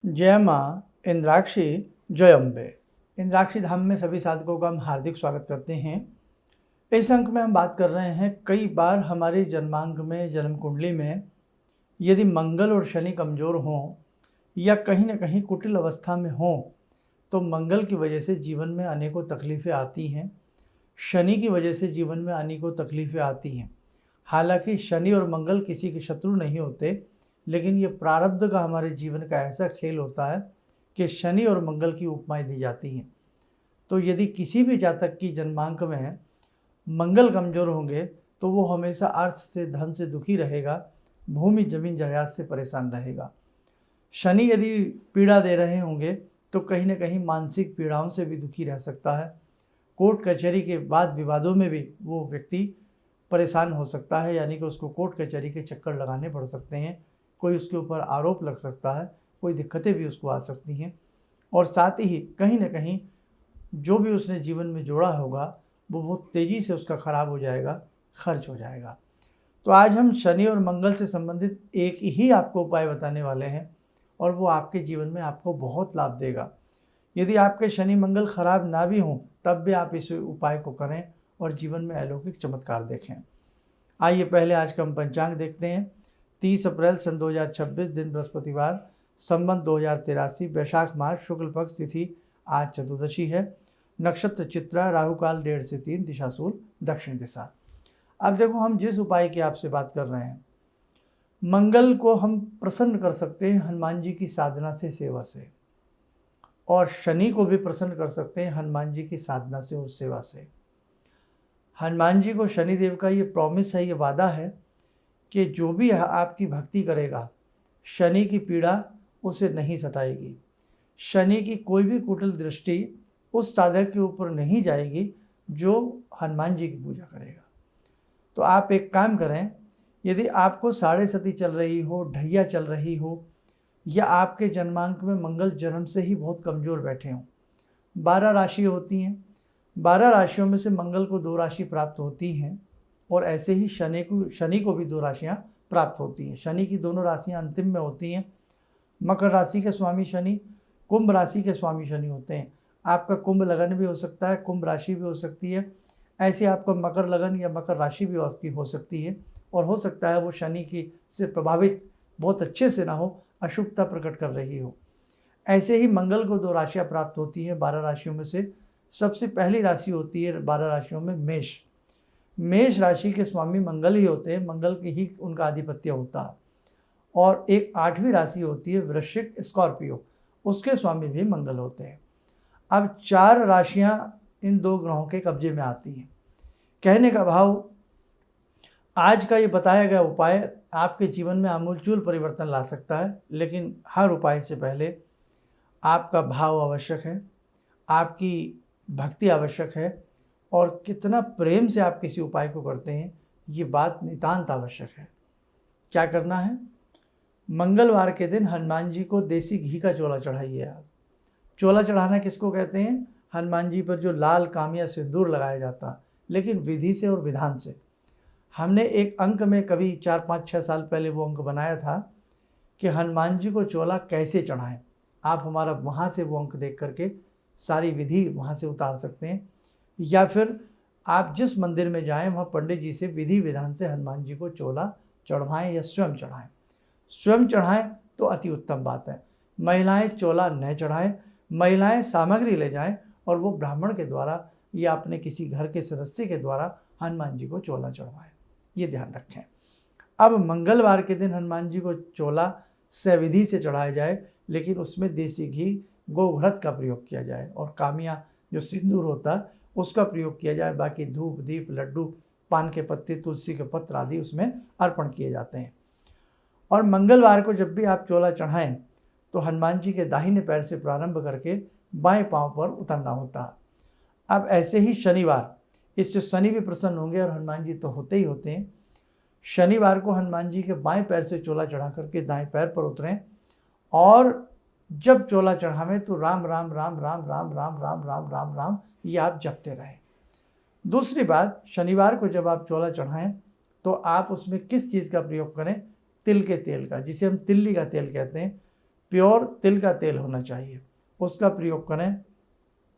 जय माँ इंद्राक्षी जय अम्बे। इंद्राक्षी धाम में सभी साधकों का हम हार्दिक स्वागत करते हैं। इस अंक में हम बात कर रहे हैं, कई बार हमारे जन्मांक में, जन्म कुंडली में यदि मंगल और शनि कमज़ोर हों या कहीं ना कहीं कुटिल अवस्था में हों तो मंगल की वजह से जीवन में अनेकों तकलीफ़ें आती हैं, शनि की वजह से जीवन में अनेकों तकलीफ़ें आती हैं। हालांकि शनि और मंगल किसी के शत्रु नहीं होते, लेकिन ये प्रारब्ध का हमारे जीवन का ऐसा खेल होता है कि शनि और मंगल की उपमाएं दी जाती हैं। तो यदि किसी भी जातक की जन्मांक में मंगल कमज़ोर होंगे तो वो हमेशा अर्थ से, धन से दुखी रहेगा, भूमि जमीन जायदाद से परेशान रहेगा। शनि यदि पीड़ा दे रहे होंगे तो कहीं ना कहीं मानसिक पीड़ाओं से भी दुखी रह सकता है। कोर्ट कचहरी के बाद विवादों में भी वो व्यक्ति परेशान हो सकता है, यानी कि उसको कोर्ट कचहरी के चक्कर लगाने पड़ सकते हैं, कोई उसके ऊपर आरोप लग सकता है, कोई दिक्कतें भी उसको आ सकती हैं। और साथ ही कहीं ना कहीं जो भी उसने जीवन में जोड़ा होगा वो बहुत तेज़ी से उसका ख़राब हो जाएगा, खर्च हो जाएगा। तो आज हम शनि और मंगल से संबंधित एक ही आपको उपाय बताने वाले हैं और वो आपके जीवन में आपको बहुत लाभ देगा। यदि आपके शनि मंगल खराब ना भी हों तब भी आप इस उपाय को करें और जीवन में अलौकिक चमत्कार देखें। आइए पहले आज का हम पंचांग देखते हैं। 30 अप्रैल सन 2026, दिन बृहस्पतिवार, संवत 2083, वैशाख मास, शुक्ल पक्ष, तिथि आज चतुर्दशी है, नक्षत्र चित्रा, राहु काल 1:30 से 3, दिशा शूल दक्षिण दिशा। अब देखो, हम जिस उपाय की आपसे बात कर रहे हैं, मंगल को हम प्रसन्न कर सकते हैं हनुमान जी की साधना से, सेवा से, और शनि को भी प्रसन्न कर सकते हैं हनुमान जी की साधना से और सेवा से। हनुमान जी को शनिदेव का ये प्रॉमिस है, ये वादा है कि जो भी आपकी भक्ति करेगा शनि की पीड़ा उसे नहीं सताएगी, शनि की कोई भी कुटिल दृष्टि उस साधक के ऊपर नहीं जाएगी जो हनुमान जी की पूजा करेगा। तो आप एक काम करें, यदि आपको साढ़े सती चल रही हो, ढैया चल रही हो, या आपके जन्मांक में मंगल जन्म से ही बहुत कमज़ोर बैठे हों, 12 राशि होती हैं, 12 राशियों में से मंगल को 2 राशि प्राप्त होती हैं और ऐसे ही शनि को भी 2 राशियां प्राप्त होती हैं। शनि की दोनों राशियां अंतिम में होती हैं। मकर राशि के स्वामी शनि, कुंभ राशि के स्वामी शनि होते हैं। आपका कुंभ लगन भी हो सकता है, कुंभ राशि भी हो सकती है, ऐसे आपका मकर लगन या मकर राशि भी आपकी हो सकती है, और हो सकता है वो शनि की से प्रभावित बहुत अच्छे से ना हो, अशुभता प्रकट कर रही हो। ऐसे ही मंगल को 2 राशियाँ प्राप्त होती हैं 12 राशियों में से। सबसे पहली राशि होती है 12 राशियों में मेष। मेष राशि के स्वामी मंगल ही होते हैं, मंगल की ही उनका आधिपत्य होता है। और एक 8वीं राशि होती है वृश्चिक, स्कॉर्पियो, उसके स्वामी भी मंगल होते हैं। अब 4 राशियां इन 2 ग्रहों के कब्जे में आती हैं। कहने का भाव, आज का ये बताया गया उपाय आपके जीवन में आमूलचूल परिवर्तन ला सकता है, लेकिन हर उपाय से पहले आपका भाव आवश्यक है, आपकी भक्ति आवश्यक है, और कितना प्रेम से आप किसी उपाय को करते हैं ये बात नितांत आवश्यक है। क्या करना है? मंगलवार के दिन हनुमान जी को देसी घी का चोला चढ़ाइए आप। चोला चढ़ाना किसको कहते हैं? हनुमान जी पर जो लाल कामिया सिंदूर लगाया जाता, लेकिन विधि से और विधान से। हमने एक अंक में कभी 4, 5, 6 साल पहले वो अंक बनाया था कि हनुमान जी को चोला कैसे चढ़ाएं। आप हमारा वहाँ से वो अंक देख करके सारी विधि वहाँ से उतार सकते हैं, या फिर आप जिस मंदिर में जाएं वहाँ पंडित जी से विधि विधान से हनुमान जी को चोला चढ़वाएं या स्वयं चढ़ाएं। स्वयं चढ़ाएं तो अति उत्तम बात है। महिलाएं चोला न चढ़ाएं, महिलाएं सामग्री ले जाएं और वो ब्राह्मण के द्वारा या अपने किसी घर के सदस्य के द्वारा हनुमान जी को चोला चढ़वाएं, ये ध्यान रखें। अब मंगलवार के दिन हनुमान जी को चोला सविधि से चढ़ाया जाए, लेकिन उसमें देसी घी, गोघृत का प्रयोग किया जाए और कामिया जो सिंदूर होता है उसका प्रयोग किया जाए। बाकी धूप, दीप, लड्डू, पान के पत्ते, तुलसी के पत्र आदि उसमें अर्पण किए जाते हैं। और मंगलवार को जब भी आप चोला चढ़ाएं तो हनुमान जी के दाहिने पैर से प्रारंभ करके बाएं पांव पर उतरना होता है। अब ऐसे ही शनिवार, इससे शनि भी प्रसन्न होंगे और हनुमान जी तो होते ही होते हैं। शनिवार को हनुमान जी के बाएं पैर से चोला चढ़ा करके दाएं पैर पर उतरें, और जब चोला चढ़ावें तो राम राम राम राम राम राम राम राम राम राम ये आप जपते रहें। दूसरी बात, शनिवार को जब आप चोला चढ़ाएं तो आप उसमें किस चीज़ का प्रयोग करें? तिल के तेल का, जिसे हम तिल्ली का तेल कहते हैं। प्योर तिल का तेल होना चाहिए, उसका प्रयोग करें।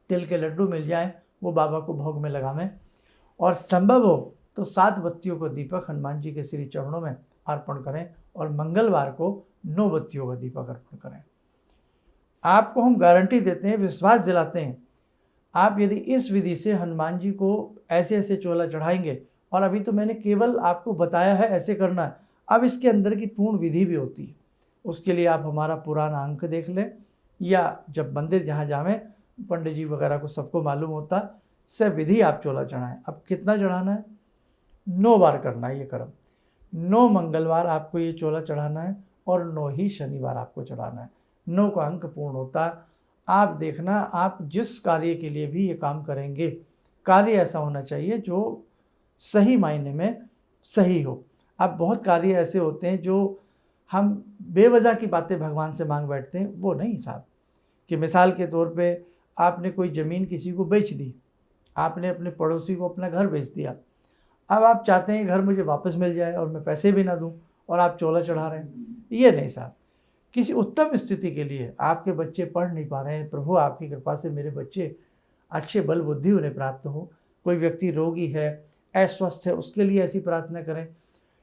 तिल के लड्डू मिल जाए वो बाबा को भोग में लगावें, और संभव हो तो 7 बत्तियों को दीपक हनुमान जी के श्री चरणों में अर्पण करें, और मंगलवार को 9 बत्तियों का दीपक अर्पण करें। आपको हम गारंटी देते हैं, विश्वास दिलाते हैं, आप यदि इस विधि से हनुमान जी को ऐसे ऐसे चोला चढ़ाएंगे, और अभी तो मैंने केवल आपको बताया है ऐसे करना है, अब इसके अंदर की पूर्ण विधि भी होती है। उसके लिए आप हमारा पुराना अंक देख लें, या जब मंदिर जहाँ जावें, पंडित जी वगैरह को सबको मालूम होता है, से विधि आप चोला चढ़ाएं। अब कितना चढ़ाना है? 9 बार करना है ये कर्म। 9 मंगलवार आपको ये चोला चढ़ाना है, और 9 ही शनिवार आपको चढ़ाना है। 9 का अंक पूर्ण होता है। आप देखना, आप जिस कार्य के लिए भी ये काम करेंगे, कार्य ऐसा होना चाहिए जो सही मायने में सही हो। अब बहुत कार्य ऐसे होते हैं जो हम बेवजह की बातें भगवान से मांग बैठते हैं, वो नहीं साहब। कि मिसाल के तौर पे आपने कोई ज़मीन किसी को बेच दी, आपने अपने पड़ोसी को अपना घर बेच दिया, अब आप चाहते हैं घर मुझे वापस मिल जाए और मैं पैसे भी ना दूं, और आप चोला चढ़ा रहे हैं। ये नहीं साहब। किसी उत्तम स्थिति के लिए, आपके बच्चे पढ़ नहीं पा रहे हैं, प्रभु आपकी कृपा से मेरे बच्चे अच्छे बल बुद्धि उन्हें प्राप्त हो। कोई व्यक्ति रोगी है, अस्वस्थ है, उसके लिए ऐसी प्रार्थना करें।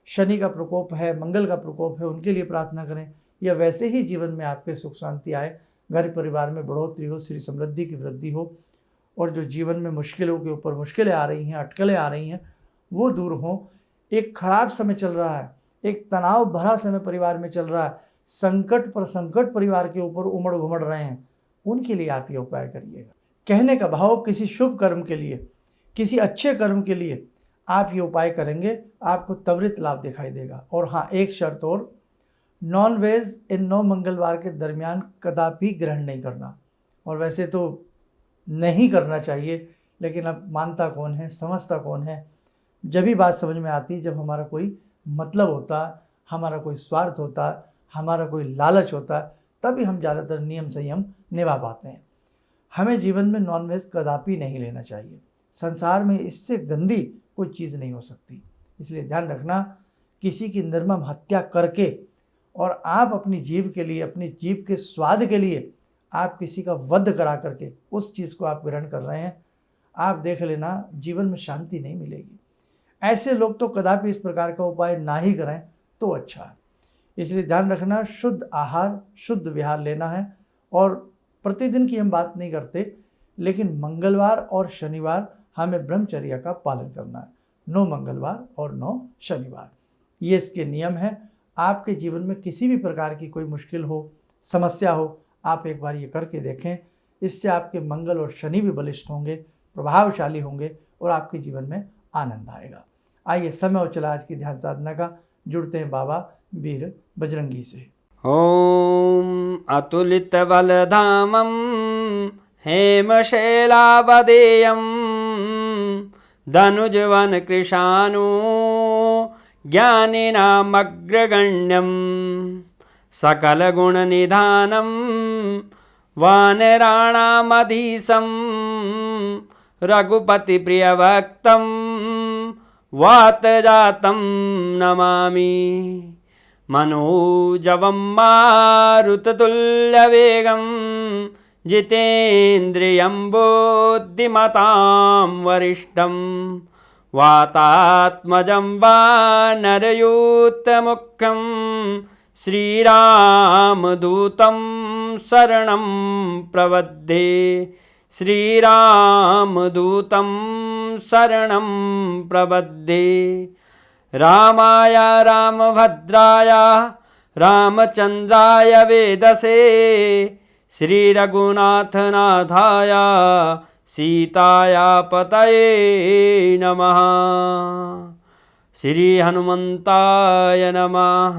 शनि का प्रकोप है, मंगल का प्रकोप है, उनके लिए प्रार्थना करें। या वैसे ही जीवन में आपके सुख शांति आए, घर परिवार में बढ़ोतरी हो, श्री समृद्धि की वृद्धि हो, और जो जीवन में मुश्किलों के ऊपर मुश्किलें आ रही हैं, अटकलें आ रही हैं, वो दूर हों। एक खराब समय चल रहा है, एक तनाव भरा समय परिवार में चल रहा है, संकट पर संकट परिवार के ऊपर उमड़ घुमड़ रहे हैं, उनके लिए आप ये उपाय करिएगा। कहने का भाव, किसी शुभ कर्म के लिए, किसी अच्छे कर्म के लिए आप ये उपाय करेंगे, आपको त्वरित लाभ दिखाई देगा। और हाँ, एक शर्त और, नॉन वेज इन 9 मंगलवार के दरमियान कदापि ग्रहण नहीं करना। और वैसे तो नहीं करना चाहिए, लेकिन अब मानता कौन है, समझता कौन है। जब भी बात समझ में आती है जब हमारा कोई मतलब होता है, हमारा कोई स्वार्थ होता है, हमारा कोई लालच होता है, तभी हम ज़्यादातर नियम संयम निभा पाते हैं। हमें जीवन में नॉनवेज कदापि नहीं लेना चाहिए। संसार में इससे गंदी कोई चीज़ नहीं हो सकती। इसलिए ध्यान रखना, किसी की निर्मम हत्या करके और आप अपनी जीभ के लिए, अपनी जीभ के स्वाद के लिए आप किसी का वध करा करके उस चीज़ को आप ग्रहण कर रहे हैं, आप देख लेना जीवन में शांति नहीं मिलेगी। ऐसे लोग तो कदापि इस प्रकार का उपाय ना ही करें तो अच्छा है। इसलिए ध्यान रखना, शुद्ध आहार, शुद्ध विहार लेना है। और प्रतिदिन की हम बात नहीं करते, लेकिन मंगलवार और शनिवार हमें ब्रह्मचर्य का पालन करना है। 9 मंगलवार और 9 शनिवार, ये इसके नियम हैं। आपके जीवन में किसी भी प्रकार की कोई मुश्किल हो, समस्या हो, आप एक बार ये करके देखें। इससे आपके मंगल और शनि भी बलिष्ठ होंगे, प्रभावशाली होंगे, और आपके जीवन में आनंद आएगा। आइए, समय हो चला आज की ध्यान साधना का। जुड़ते हैं बाबा वीर बजरंगी से। ओम अतुलित बलधामं हेमशैलावदेयं धनुजवन कृशानु ज्ञानिनामग्रगण्यं सकलगुणनिधानं वानराणामधीशं रघुपतिप्रियभक्तं वातजातं नमामि। मनोजवं मारुततुल्यवेगं जितेन्द्रियं बुद्धिमतां वरिष्ठं वातात्मजं वानरयूथमुख्यं श्रीरामदूतं शरणं प्रपद्ये। श्रीरामदूतं शरणं प्रपद्ये। रामाय रामभद्राय रामचन्द्राय वेदसे श्रीरघुनाथनाथाय सीताया पतये नमः। श्री हनुमंताय नमः।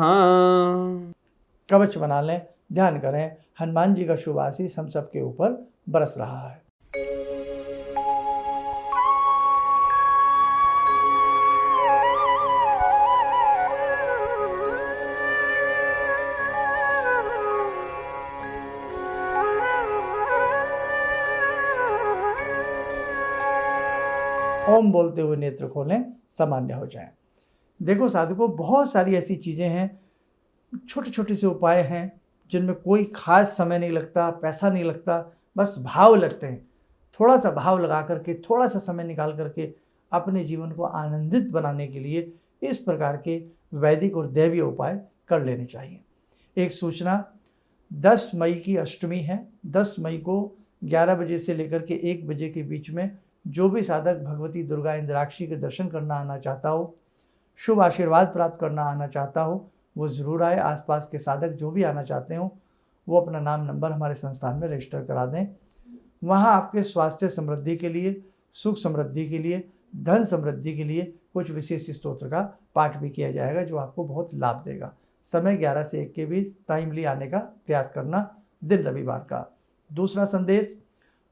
कवच बना लें, ध्यान करें, हनुमान जी का शुभ आशीष हम सबके ऊपर बरस रहा है। ओम बोलते हुए नेत्र खोलें, सामान्य हो जाएं। देखो साधकों, बहुत सारी ऐसी चीज़ें हैं, छोटे छोटे से उपाय हैं, जिनमें कोई खास समय नहीं लगता, पैसा नहीं लगता, बस भाव लगते हैं। थोड़ा सा भाव लगा करके, थोड़ा सा समय निकाल करके अपने जीवन को आनंदित बनाने के लिए इस प्रकार के वैदिक और दैवीय उपाय कर लेने चाहिए। एक सूचना, 10 मई की अष्टमी है। 10 मई को 11 बजे से लेकर के 1 बजे के बीच में जो भी साधक भगवती दुर्गा इंद्राक्षी के दर्शन करना आना चाहता हो, शुभ आशीर्वाद प्राप्त करना आना चाहता हो, वो ज़रूर आए। आसपास के साधक जो भी आना चाहते हो वो अपना नाम नंबर हमारे संस्थान में रजिस्टर करा दें। वहाँ आपके स्वास्थ्य समृद्धि के लिए, सुख समृद्धि के लिए, धन समृद्धि के लिए कुछ विशेष स्तोत्र का पाठ भी किया जाएगा जो आपको बहुत लाभ देगा। समय 11 से 1 के बीच टाइमली आने का प्रयास करना, दिन रविवार का। दूसरा संदेश,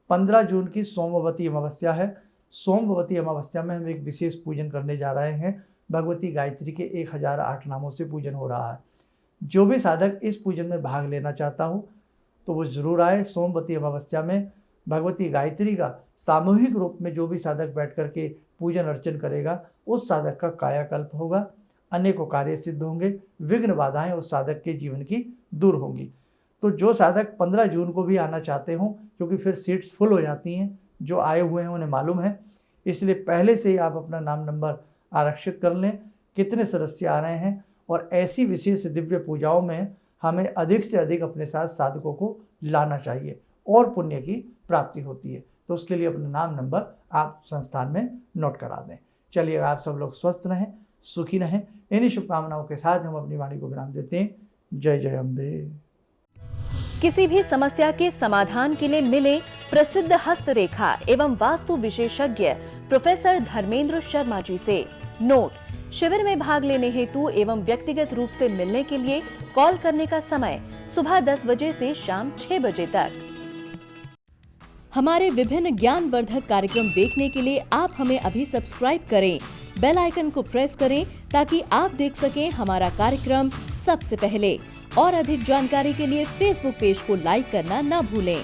15 जून की सोमवती अमावस्या है। सोमवती अमावस्या में हम एक विशेष पूजन करने जा रहे हैं। भगवती गायत्री के 1008 नामों से पूजन हो रहा है। जो भी साधक इस पूजन में भाग लेना चाहता हो तो वो ज़रूर आए। सोमवती अमावस्या में भगवती गायत्री का सामूहिक रूप में जो भी साधक बैठ करके पूजन अर्चन करेगा उस साधक का कायाकल्प होगा, अनेकों कार्य सिद्ध होंगे, विघ्न बाधाएं उस साधक के जीवन की दूर होंगी। तो जो साधक 15 जून को भी आना चाहते हों, क्योंकि फिर सीट्स फुल हो जाती हैं, जो आए हुए हैं उन्हें मालूम है, इसलिए पहले से ही आप अपना नाम नंबर आरक्षित कर लें कितने सदस्य आ रहे हैं। और ऐसी विशेष दिव्य पूजाओं में हमें अधिक से अधिक अपने साथ साधकों को लाना चाहिए और पुण्य की प्राप्ति होती है। तो उसके लिए अपना नाम नंबर आप संस्थान में नोट करा दें। चलिए, आप सब लोग स्वस्थ रहें, सुखी रहें। इन्हीं शुभकामनाओं के साथ हम अपनी वाणी को विराम देते हैं। जय जय अम्बे। किसी भी समस्या के समाधान के लिए मिले प्रसिद्ध हस्तरेखा एवं वास्तु विशेषज्ञ प्रोफेसर धर्मेंद्र शर्मा जी से। नोट, शिविर में भाग लेने हेतु एवं व्यक्तिगत रूप से मिलने के लिए कॉल करने का समय सुबह 10 बजे से शाम 6 बजे तक। हमारे विभिन्न ज्ञानवर्धक कार्यक्रम देखने के लिए आप हमें अभी सब्सक्राइब करें, बेल आइकन को प्रेस करें ताकि आप देख सकें हमारा कार्यक्रम सबसे पहले। और अधिक जानकारी के लिए फेसबुक पेज को लाइक करना न भूलें।